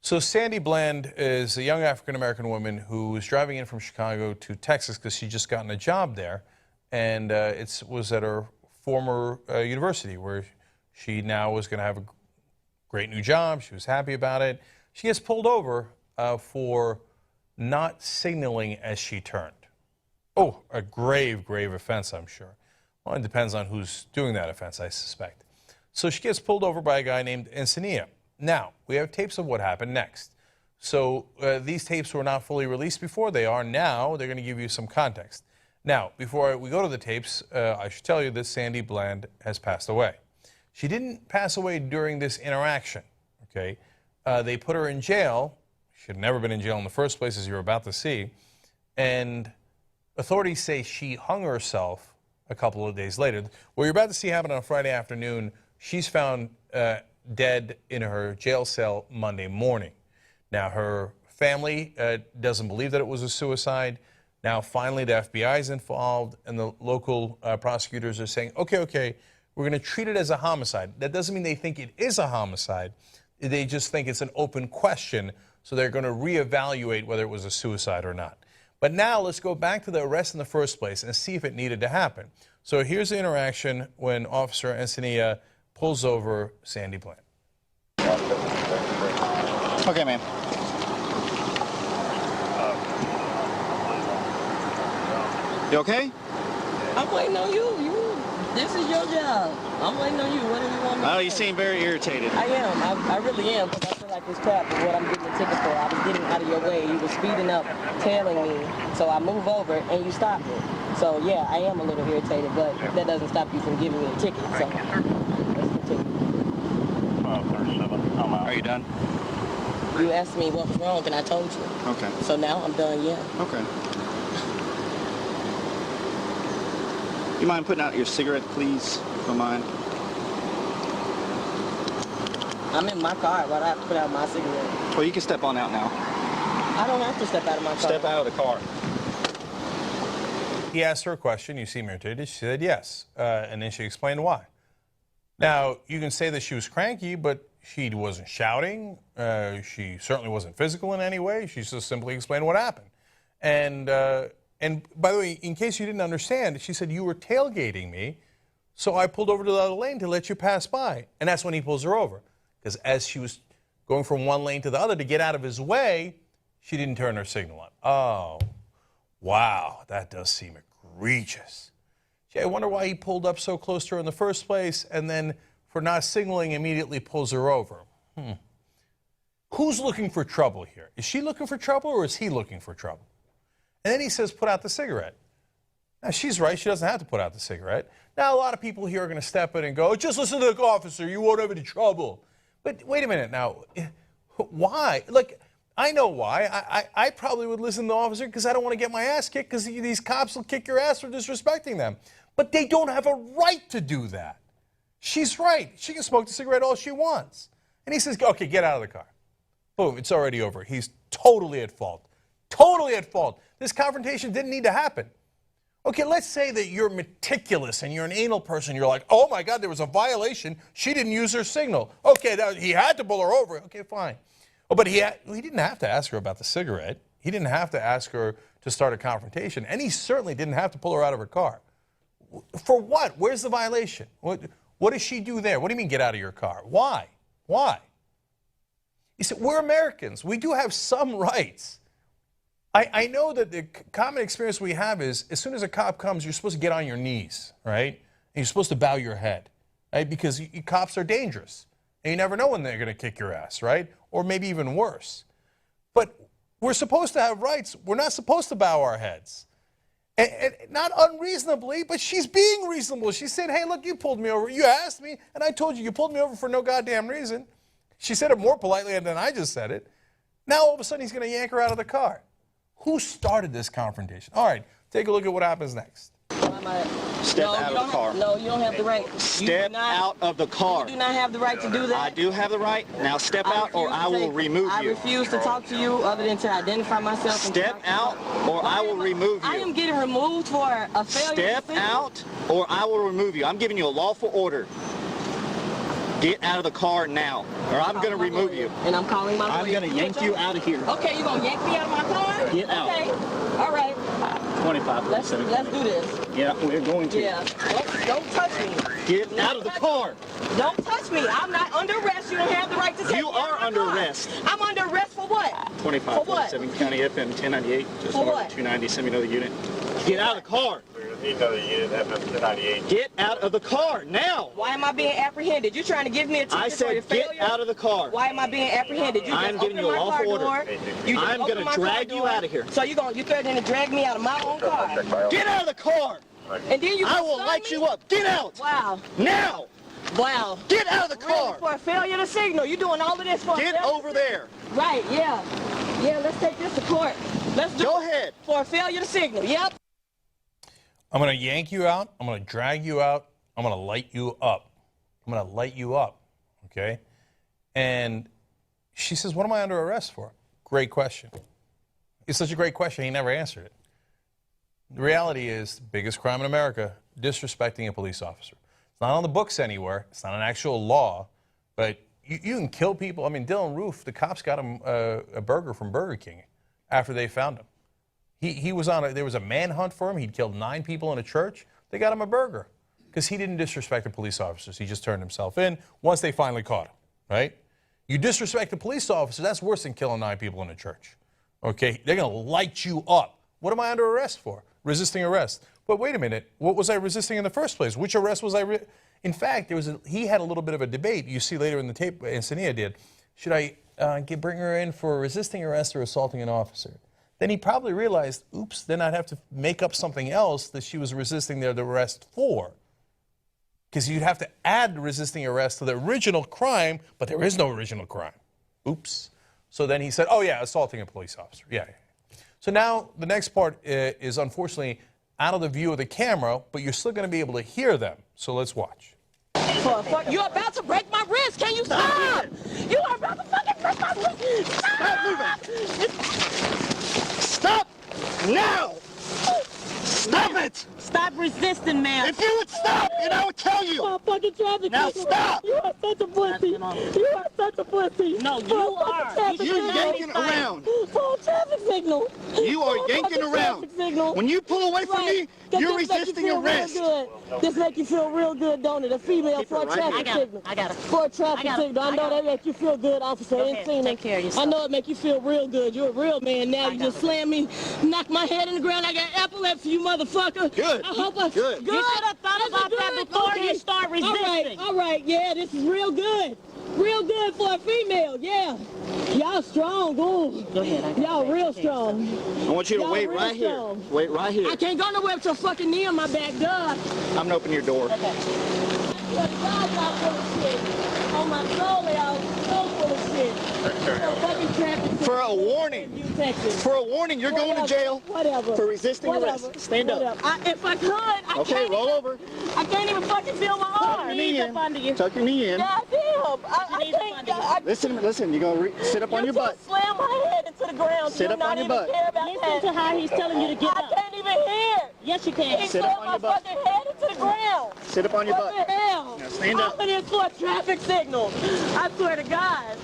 So Sandy Bland is a young African-American woman who was driving in from Chicago to Texas because she just gotten a job there, and it was at her former university where she now was going to have a great new job. She was happy about it. She gets pulled over for not signaling as she turned. Oh, a grave, grave offense, I'm sure. Well, it depends on who's doing that offense, I suspect. So she gets pulled over by a guy named Encinitas. Now, we have tapes of what happened next. So these tapes were not fully released before. They are now. They're going to give you some context. Now, before we go to the tapes, I should tell you that Sandy Bland has passed away. She didn't pass away during this interaction, okay? They put her in jail. She had never been in jail in the first place, as you're about to see. And authorities say she hung herself a couple of days later. What you're about to see happen on Friday afternoon, she's found dead in her jail cell Monday morning. Now, her family doesn't believe that it was a suicide. Now, finally, the FBI is involved, and the local prosecutors are saying, okay, we're going to treat it as a homicide. That doesn't mean they think it is a homicide. They just think it's an open question, so they're going to reevaluate whether it was a suicide or not. But now let's go back to the arrest in the first place and see if it needed to happen. So here's the interaction when Officer Encinitas pulls over Sandy Bland. Okay, ma'am. You okay? I'm waiting on you. This is your job. I'm waiting on you. What do you want me to Oh, say? you seem very irritated. I am. I really am, because I feel like it's crap for what I'm getting a ticket for. I was getting out of your way. You were speeding up, tailing me. So I move over, and you stopped me. So, yeah, I am a little irritated, but that doesn't stop you from giving me a ticket. So, let's continue. Are you done? You asked me what was wrong, and I told you. Okay. So now I'm done, yeah. Okay. You mind putting out your cigarette, please? If you don't mind. I'm in my car. Why do I have to put out my cigarette? Well, you can step on out now. I don't have to step out of my car. Step out of the car. He asked her a question. You seem irritated. She said yes. And then she explained why. Now, you can say that she was cranky, but she wasn't shouting. She certainly wasn't physical in any way. She just simply explained what happened. And by the way, in case you didn't understand, she said, you were tailgating me, so I pulled over to the other lane to let you pass by. And that's when he pulls her over. Because as she was going from one lane to the other to get out of his way, she didn't turn her signal on. Oh, wow, that does seem egregious. Gee, I wonder why he pulled up so close to her in the first place, and then for not signaling immediately pulls her over. Who's looking for trouble here? Is she looking for trouble, or is he looking for trouble? And then he says, put out the cigarette. Now, she's right. She doesn't have to put out the cigarette. Now, a lot of people here are going to step in and go, just listen to the officer. You won't have any trouble. But wait a minute now. Why? Like, I know why. I probably would listen to the officer because I don't want to get my ass kicked because these cops will kick your ass for disrespecting them. But they don't have a right to do that. She's right. She can smoke the cigarette all she wants. And he says, okay, get out of the car. Boom, it's already over. He's totally at fault. Totally at fault. This confrontation didn't need to happen. Okay, let's say that you're meticulous and you're an anal person. You're like, oh my God, there was a violation. She didn't use her signal. Okay, he had to pull her over. Okay, fine. Oh, but he didn't have to ask her about the cigarette. He didn't have to ask her to start a confrontation. And he certainly didn't have to pull her out of her car. For what? Where's the violation? What does she do there? What do you mean get out of your car? Why? Why? You see, we're Americans. We do have some rights. I know that the common experience we have is as soon as a cop comes, you're supposed to get on your knees, right? And you're supposed to bow your head, right? Because cops are dangerous. And you never know when they're going to kick your ass, right? Or maybe even worse. But we're supposed to have rights. We're not supposed to bow our heads. And not unreasonably, but she's being reasonable. She said, hey, look, you pulled me over. You asked me, and I told you, you pulled me over for no goddamn reason. She said it more politely than I just said it. Now, all of a sudden, he's going to yank her out of the car. Who started this confrontation? All right, take a look at what happens next. Step out of the car. No, you don't have the right. Step out of the car. You do not have the right to do that. I do have the right. Now step out or I will remove I you. refuse to talk to you other than to identify myself. Step out or I will remove you. I am getting removed for a failure. Step out or I will remove you. I'm giving you a lawful order. Get out of the car now, or I'm going to remove you. And I'm calling my lawyer. I'm going to yank you out of here. Okay, you gonna yank me out of my car? Get out. Okay. All right. 25. Let's do this. Yeah, we're going to. Yeah. Don't touch me. Get out of the car. Don't touch me. I'm not under arrest. You don't have the right to take You me out are of my under car. arrest. I'm under arrest for what? 2547 County FM 1098. Just For north what? of 290. Send me another unit. Get out of the car. Another unit, FM 1098. Get out of the car now. Why am I being apprehended? You trying to give me a ticket I for your said get failure? out of the car. Why am I being apprehended? You I'm just giving opened you a my car lawful order. door. You just I'm opened gonna my car drag you door. out of here. So you threatening to drag me out of my own car? Get out of the car. And then you I will stun light me? you up. Get out. Wow. Now. Wow. Get out of the Really, car. for a failure to signal. You doing all of this for a Get failure over to there. signal. Right, yeah. Yeah, let's take this to court. Let's do Go it. ahead. For a failure to signal. Yep. I'm going to yank you out. I'm going to drag you out. I'm going to light you up. I'm going to light you up. Okay? And she says, what am I under arrest for? Great question. It's such a great question. He never answered it. The reality is, the biggest crime in America, disrespecting a police officer. It's not on the books anywhere. It's not an actual law. But you can kill people. I mean, Dylan Roof, the cops got him a burger from Burger King after they found him. He was there was a manhunt for him. He'd killed 9 people in a church. They got him a burger because he didn't disrespect the police officers. He just turned himself in once they finally caught him, right? You disrespect the police officer, that's worse than killing 9 people in a church, okay? They're going to light you up. What am I under arrest for? Resisting arrest. But wait a minute, what was I resisting in the first place? Which arrest was I In fact, he had a little bit of a debate. You see later in the tape, Encenia did. Should I bring her in for resisting arrest or assaulting an officer? Then he probably realized, oops, then I'd have to make up something else that she was resisting the arrest for. Because you'd have to add resisting arrest to the original crime, but there is no original crime. Oops. So then he said, oh yeah, assaulting a police officer. Yeah. So now the next part is unfortunately out of the view of the camera, but you're still going to be able to hear them. So let's watch. You're about to break my wrist. Can you stop? You are about to fucking break my wrist. Stop moving. Stop now. Stop it. Stop resisting, man. If you would stop, and I would tell You you. are fucking traffic Now signal. stop. You are such a pussy. You are such a pussy. No, you are. You're yanking around. Full traffic signal. You are Full yanking fucking around. traffic signal. When you pull away from me, Does you're this make you resisting feel real arrest. good? This make you feel real good, don't it? A female Keep it for a right traffic here. signal. I got it. For a traffic signal. I know that make you feel good, officer. Go ahead. Encina. Take care of yourself. I know it make you feel real good. You're a real man now. You just slam me, knock my head in the ground. I got epilepsy, you motherfucker. Good. I hope I... Good. You should have thought Is it about that good? before Okay. you start resisting. All right, yeah, this is real good. Real good for a female, yeah. Y'all strong, ooh. Go ahead. Y'all real strong. I want you to Y'all wait real right here. strong. Wait right here. I can't go nowhere with your fucking knee on my back, duh. I'm gonna open your door. Swear to God, y'all full of shit. On my soul, y'all so full of shit. So fucking traffic. For a warning. You Texas. For a warning, you're going to jail Whatever. for resisting Whatever. arrest. Stand up. Whatever. If I could, I Okay, can't roll even, over. I can't even fucking feel my Tuck your arm. knee up under you. in. Tuck your knee in. God damn. I knees up can't. under you. Listen. You're gonna sit up on your butt. You slam my head into the ground. Sit Do up not on your even butt. care about Listen that. to how he's telling you to get I up. can't even hear. Yes, you He can. Sit up slammed on my your butt. fucking head into the ground. Sit up on your What butt. the hell? Now stand up. All of this for a traffic signal. I swear to God.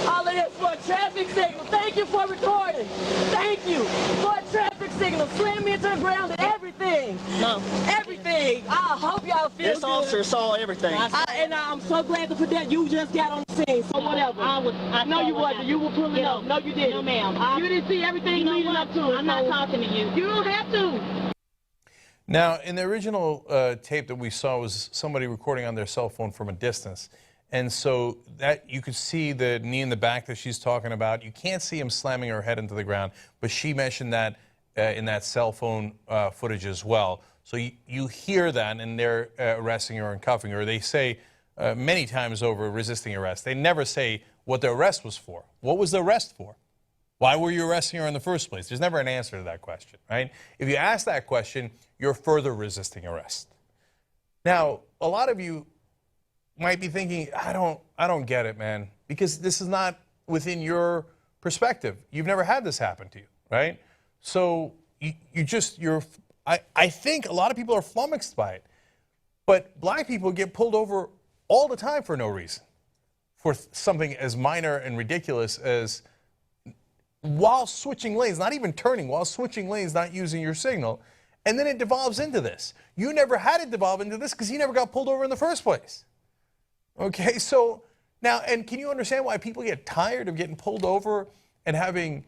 All of this for a traffic signal. Thank you for recording. Thank you for a traffic signal. Slam me into the ground and everything. No. Everything. I hope y'all feel This good. officer saw everything. And I'm so glad to put that. You just got on the scene, so whatever. I No, saw you what wasn't. happened. You were pulling Get up. over No, it. you didn't. No, ma'am. You didn't see everything You know leading what? up to it. I'm not so talking to you. You don't have to. Now, in the original tape that we saw was somebody recording on their cell phone from a distance. And so that you could see the knee in the back that she's talking about. You can't see him slamming her head into the ground, but she mentioned that in that cell phone footage as well. So you hear that, and they're arresting her and cuffing her. They say many times over resisting arrest. They never say what the arrest was for. What was the arrest for? Why were you arresting her in the first place? There's never an answer to that question, right? If you ask that question, you're further resisting arrest. Now, a lot of you might be thinking, I don't get it, man, because this is not within your perspective. You've never had this happen to you, right? So I think a lot of people are flummoxed by it. But black people get pulled over all the time for no reason, for something as minor and ridiculous as while switching lanes, not even turning, while switching lanes, not using your signal. And then it devolves into this. You never had it devolve into this because you never got pulled over in the first place. Okay, so now, and can you understand why people get tired of getting pulled over and having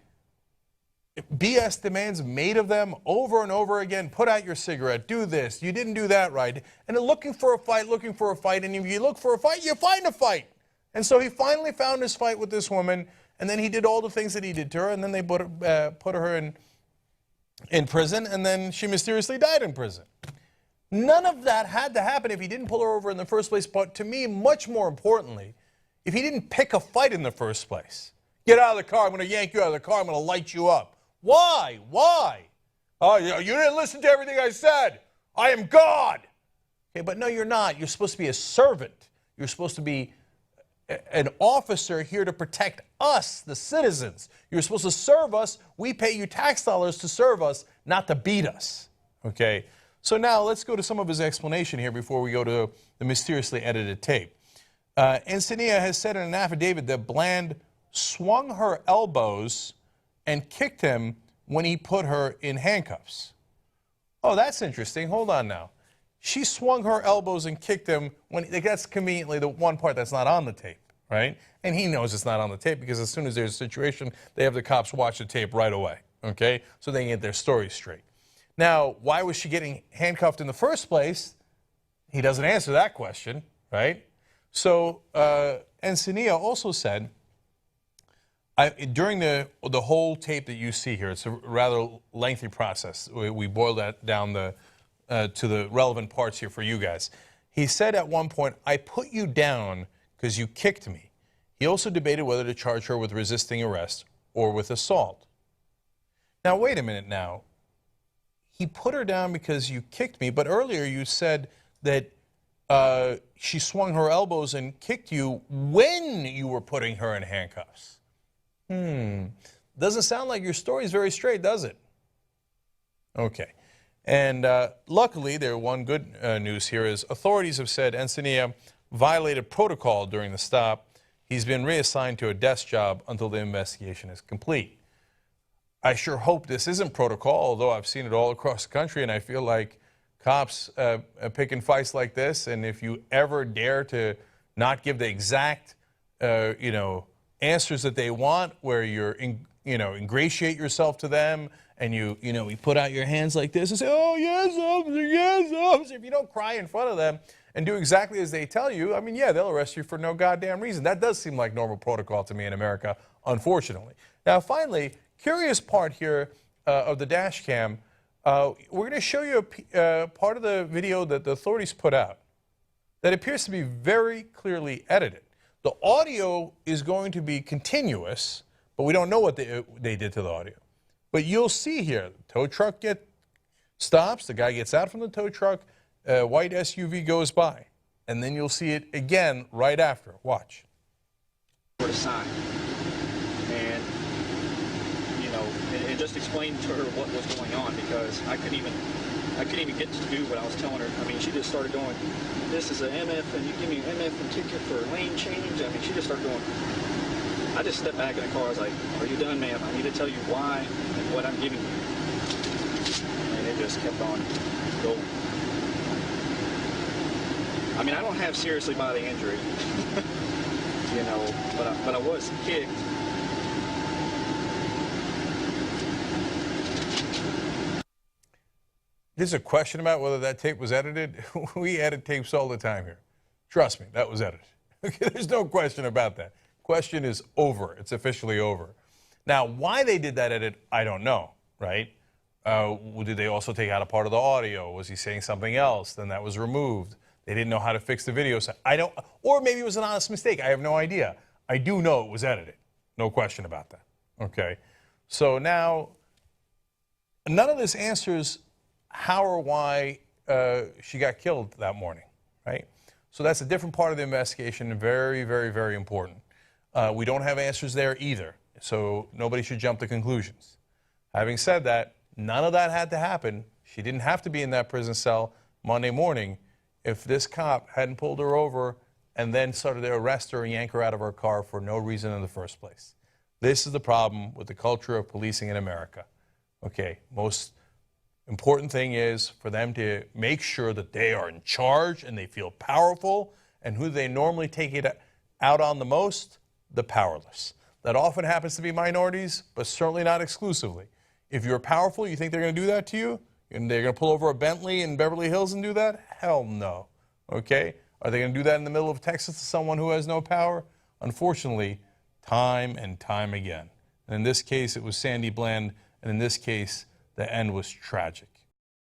BS demands made of them over and over again? Put out your cigarette, do this, you didn't do that right. And they're looking for a fight, and if you look for a fight, you find a fight. And so he finally found his fight with this woman, and then he did all the things that he did to her, and then they put her in prison, and then she mysteriously died in prison. None of that had to happen if he didn't pull her over in the first place, but to me, much more importantly, if he didn't pick a fight in the first place. Get out of the car, I'm going to yank you out of the car, I'm going to light you up. Why? Why? Oh, you didn't listen to everything I said. I am God. Okay, but no, you're not. You're supposed to be a servant. You're supposed to be an officer here to protect us, the citizens. You're supposed to serve us. We pay you tax dollars to serve us, not to beat us. Okay? So now let's go to some of his explanation here before we go to the mysteriously edited tape. Encinitas has said in an affidavit that Bland swung her elbows and kicked him when he put her in handcuffs. Oh, that's interesting. Hold on now. She swung her elbows and kicked him when, that's conveniently the one part that's not on the tape, right? And he knows it's not on the tape because as soon as there's a situation, they have the cops watch the tape right away, okay? So they can get their story straight. Now, why was she getting handcuffed in the first place? He doesn't answer that question, right? So Encinitas also said, during the whole tape that you see here, it's a rather lengthy process. We boiled that down to the relevant parts here for you guys. He said at one point, I put you down because you kicked me. He also debated whether to charge her with resisting arrest or with assault. Now, wait a minute now. He put her down because you kicked me, but earlier you said that she swung her elbows and kicked you when you were putting her in handcuffs. Doesn't sound like your story is very straight, does it? Okay. And luckily, one good news here is authorities have said Encinitas violated protocol during the stop. He's been reassigned to a desk job until the investigation is complete. I sure hope this isn't protocol, although I've seen it all across the country, and I feel like cops picking fights like this, and if you ever dare to not give the exact, answers that they want, where you're, ingratiate yourself to them, and you put out your hands like this and say, oh, yes, officer, yes, officer. If you don't cry in front of them and do exactly as they tell you, I mean, yeah, they'll arrest you for no goddamn reason. That does seem like normal protocol to me in America, unfortunately. Now, finally, curious part here of the dash cam, we're going to show you a part of the video that the authorities put out that appears to be very clearly edited. The audio is going to be continuous, but we don't know what they did to the audio. But you'll see here, the tow truck stops, the guy gets out from the tow truck, a white SUV goes by, and then you'll see it again right after. Watch. For the sign. And, and just explain to her what was going on because I couldn't even get to do what I was telling her. I mean, she just started going, this is an MF, and you give me an MF and ticket for lane change. I mean, she just started going. I just stepped back in the car. I was like, are you done, ma'am? I need to tell you why and what I'm giving you. And it just kept on going. I mean, I don't have seriously bodily injury, but I was kicked. There's a question about whether that tape was edited. We edit tapes all the time here. Trust me, that was edited. Okay, there's no question about that. Question is over. It's officially over. Now, why they did that edit, I don't know, right? Did they also take out a part of the audio? Was he saying something else? Then that was removed. They didn't know how to fix the video. So or maybe it was an honest mistake. I have no idea. I do know it was edited. No question about that. Okay. So now, none of this answers how or why she got killed that morning, right? So that's a different part of the investigation, very, very, very important. We don't have answers there either, so nobody should jump to conclusions. Having said that, none of that had to happen. She didn't have to be in that prison cell Monday morning if this cop hadn't pulled her over and then started to arrest her and yank her out of her car for no reason in the first place. This is the problem with the culture of policing in America. Okay, most important thing is for them to make sure that they are in charge and they feel powerful, and who they normally take it out on the most? The powerless. That often happens to be minorities, but certainly not exclusively. If you're powerful, you think they're going to do that to you? And they're going to pull over a Bentley in Beverly Hills and do that? Hell no. Okay? Are they going to do that in the middle of Texas to someone who has no power? Unfortunately, time and time again. And in this case, it was Sandy Bland, and in this case, the end was tragic.